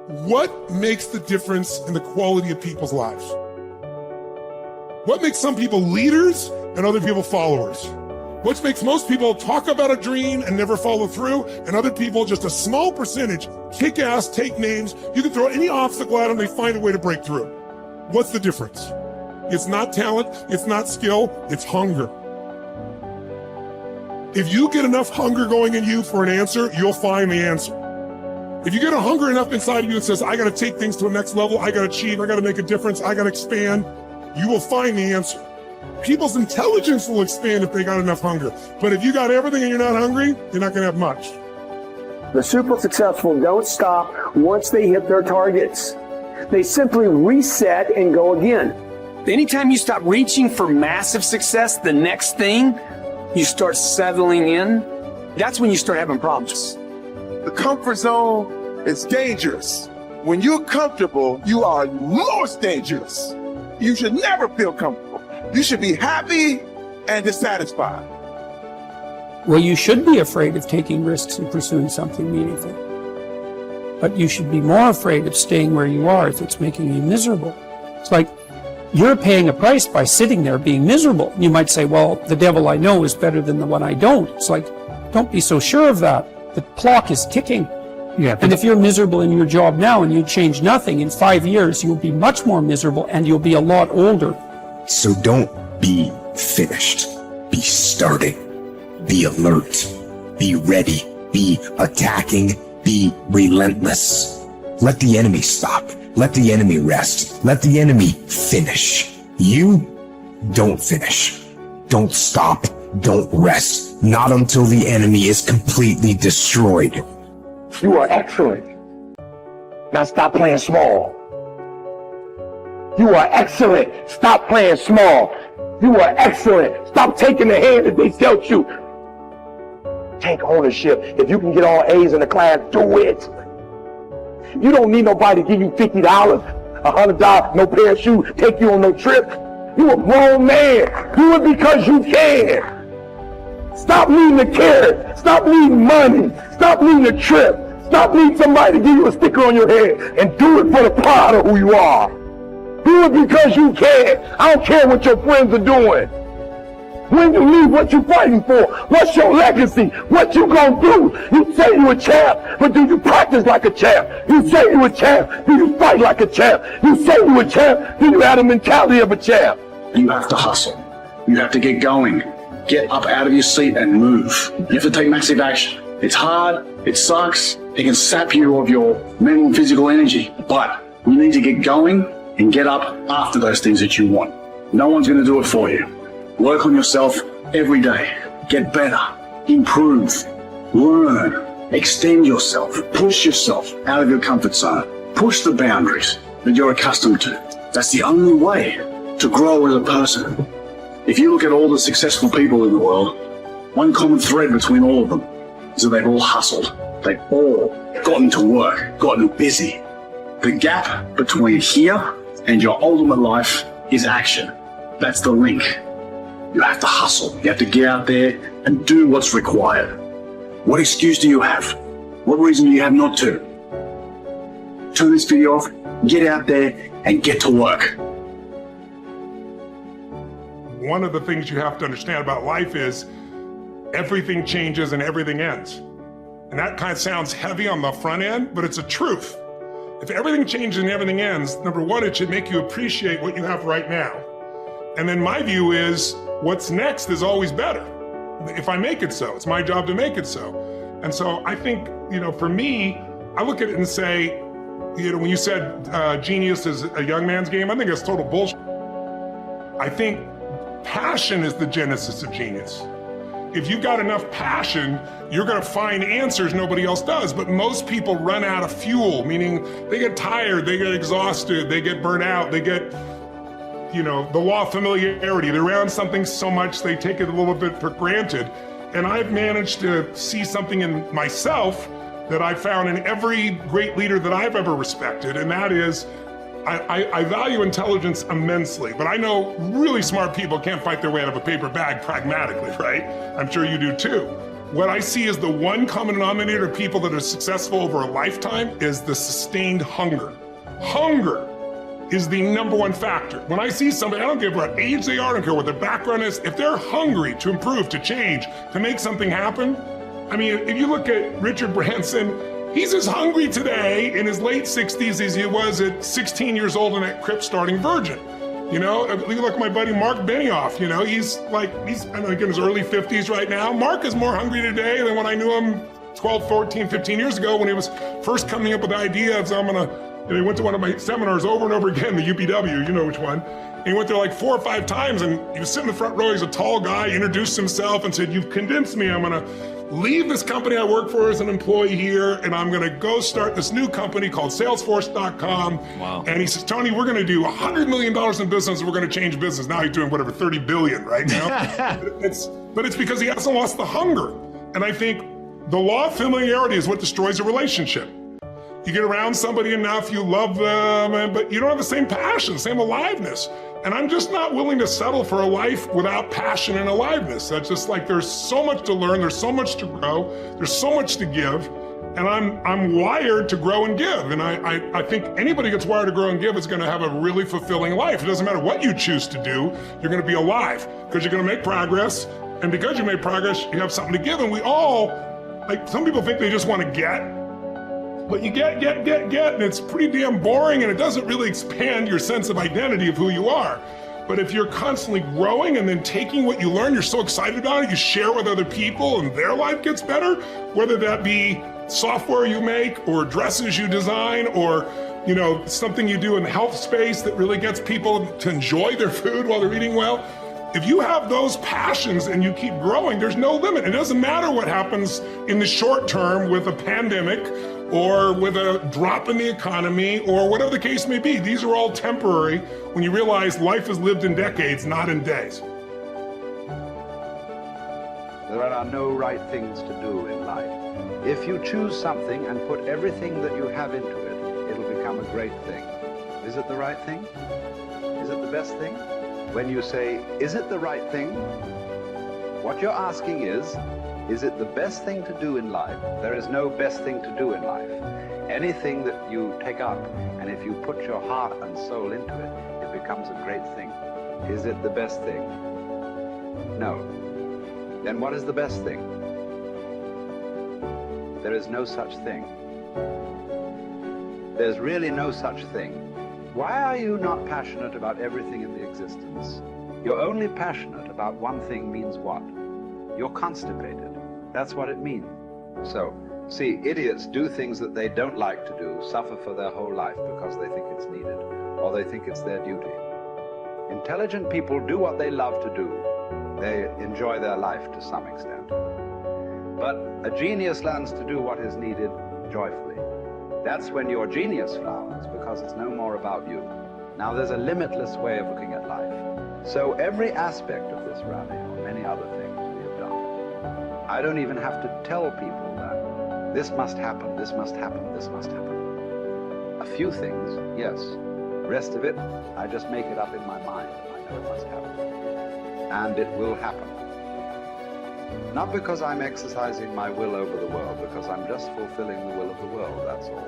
What makes the difference in the quality of people's lives? What makes some people leaders and other people followers? What makes most people talk about a dream and never follow through, and other people, just a small percentage, kick ass, take names. You can throw any obstacle at them, they find a way to break through. What's the difference? It's not talent, it's not skill, it's hunger. If you get enough hunger going in you for an answer, you'll find the answer. If you get a hunger enough inside of you that says, I gotta take things to a next level, I gotta achieve, I gotta make a difference, I gotta expand, you will find the answer. People's intelligence will expand if they got enough hunger. But if you got everything and you're not hungry, you're not gonna have much. The super successful don't stop once they hit their targets. They simply reset and go again. Anytime you stop reaching for massive success, the next thing, you start settling in, that's when you start having problems. The comfort zone is dangerous. When you're comfortable, you are most dangerous. You should never feel comfortable. You should be happy and dissatisfied. Well, you should be afraid of taking risks and pursuing something meaningful. But you should be more afraid of staying where you are if it's making you miserable. It's like you're paying a price by sitting there being miserable. You might say, well, the devil I know is better than the one I don't. It's like, don't be so sure of that. The clock is ticking. Yeah, and if you're miserable in your job now and you change nothing, in 5 years, you'll be much more miserable and you'll be a lot older. So don't be finished. Be starting. Be alert. Be ready. Be attacking. Be relentless. Let the enemy stop. Let the enemy rest. Let the enemy finish. You don't finish. Don't stop. Don't rest. Not until the enemy is completely destroyed. You are excellent. Now stop playing small. You are excellent. Stop playing small. You are excellent. Stop taking the hand that they dealt you. Take ownership. If you can get all A's in the class, do it. You don't need nobody to give you $50, $100, no pair of shoes, take you on no trip. You a grown man. Do it because you can. Stop needing a carrot. Stop needing money. Stop needing a trip. Stop needing somebody to give you a sticker on your head, and do it for the pride of who you are. Do it because you can. I don't care what your friends are doing. When you leave, what you fighting for? What's your legacy? What you gonna do? You say you a champ, but do you practice like a champ? You say you a champ, do you fight like a champ? You say you a champ, do you have the mentality of a champ? You have to hustle. You have to get going. Get up out of your seat and move. You have to take massive action. It's hard, it sucks, it can sap you of your mental and physical energy, but you need to get going and get up after those things that you want. No one's going to do it for you. Work on yourself every day. Get better. Improve. Learn. Extend yourself. Push yourself out of your comfort zone. Push the boundaries that you're accustomed to. That's the only way to grow as a person. If you look at all the successful people in the world, one common thread between all of them is that they've all hustled. They've all gotten to work, gotten busy. The gap between here and your ultimate life is action. That's the link. You have to hustle. You have to get out there and do what's required. What excuse do you have? What reason do you have not to? Turn this video off, get out there and get to work. One of the things you have to understand about life is everything changes and everything ends. And that kind of sounds heavy on the front end, but it's a truth. If everything changes and everything ends, number one, it should make you appreciate what you have right now. And then my view is what's next is always better. If I make it so, it's my job to make it so. And so I think, for me, I look at it and say, when you said genius is a young man's game, I think that's total bullshit. I think passion is the genesis of genius. If you've got enough passion, you're gonna find answers nobody else does. But most people run out of fuel, meaning they get tired, they get exhausted, they get burnt out, they get, the law of familiarity. They're around something so much they take it a little bit for granted. And I've managed to see something in myself that I found in every great leader that I've ever respected, and that is, I value intelligence immensely, but I know really smart people can't fight their way out of a paper bag pragmatically, right? I'm sure you do too. what I see as the one common denominator of people that are successful over a lifetime is the sustained hunger. Hunger is the number one factor. When I see somebody, I don't care what age they are, I don't care what their background is, if they're hungry to improve, to change, to make something happen. I mean, if you look at Richard Branson, he's as hungry today in his late 60s as he was at 16 years old in that crypt starting Virgin. You know, you look at my buddy Mark Benioff, you know, he's like in his early 50s right now. Mark is more hungry today than when I knew him 12, 14, 15 years ago when he was first coming up with the idea of, he went to one of my seminars over and over again, the UPW, you know which one. And he went there like 4 or 5 times and he was sitting in the front row, he's a tall guy, introduced himself and said, "You've convinced me, I'm gonna leave this company I work for as an employee here, and I'm gonna go start this new company called Salesforce.com. Wow. And he says, "Tony, we're gonna do $100 million in business, and we're gonna change business." Now he's doing whatever, 30 billion right now. but it's because he hasn't lost the hunger. And I think the law of familiarity is what destroys a relationship. You get around somebody enough, you love them, but you don't have the same passion, same aliveness. And I'm just not willing to settle for a life without passion and aliveness. That's just like, there's so much to learn, there's so much to grow, there's so much to give, and I'm wired to grow and give. And I think anybody who gets wired to grow and give is gonna have a really fulfilling life. It doesn't matter what you choose to do, you're gonna be alive, because you're gonna make progress, and because you made progress, you have something to give. And we all, like, some people think they just wanna get, but you get, and it's pretty damn boring, and it doesn't really expand your sense of identity of who you are. But if you're constantly growing and then taking what you learn, you're so excited about it, you share with other people and their life gets better, whether that be software you make or dresses you design or, you know, something you do in the health space that really gets people to enjoy their food while they're eating well. If you have those passions and you keep growing, there's no limit. It doesn't matter what happens in the short term with a pandemic or with a drop in the economy or whatever the case may be. These are all temporary when you realize life is lived in decades, not in days. There are no right things to do in life. If you choose something and put everything that you have into it, it'll become a great thing. Is it the right thing? Is it the best thing? When you say, is it the right thing? What you're asking is it the best thing to do in life? There is no best thing to do in life. Anything that you take up, and if you put your heart and soul into it, it becomes a great thing. Is it the best thing? No. Then what is the best thing? There is no such thing. There's really no such thing. Why are you not passionate about everything in the existence? You're only passionate about one thing means what? You're constipated. That's what it means. So, see, idiots do things that they don't like to do, suffer for their whole life because they think it's needed, or they think it's their duty. Intelligent people do what they love to do. They enjoy their life to some extent. But a genius learns to do what is needed joyfully. That's when your genius flowers, because it's no more about you. Now there's a limitless way of looking at life. So every aspect of this rally, or many other things we have done, I don't even have to tell people that this must happen, this must happen, this must happen. A few things, yes. The rest of it, I just make it up in my mind. I know it must happen. And it will happen. Not because I'm exercising my will over the world, because I'm just fulfilling the will of the world, that's all.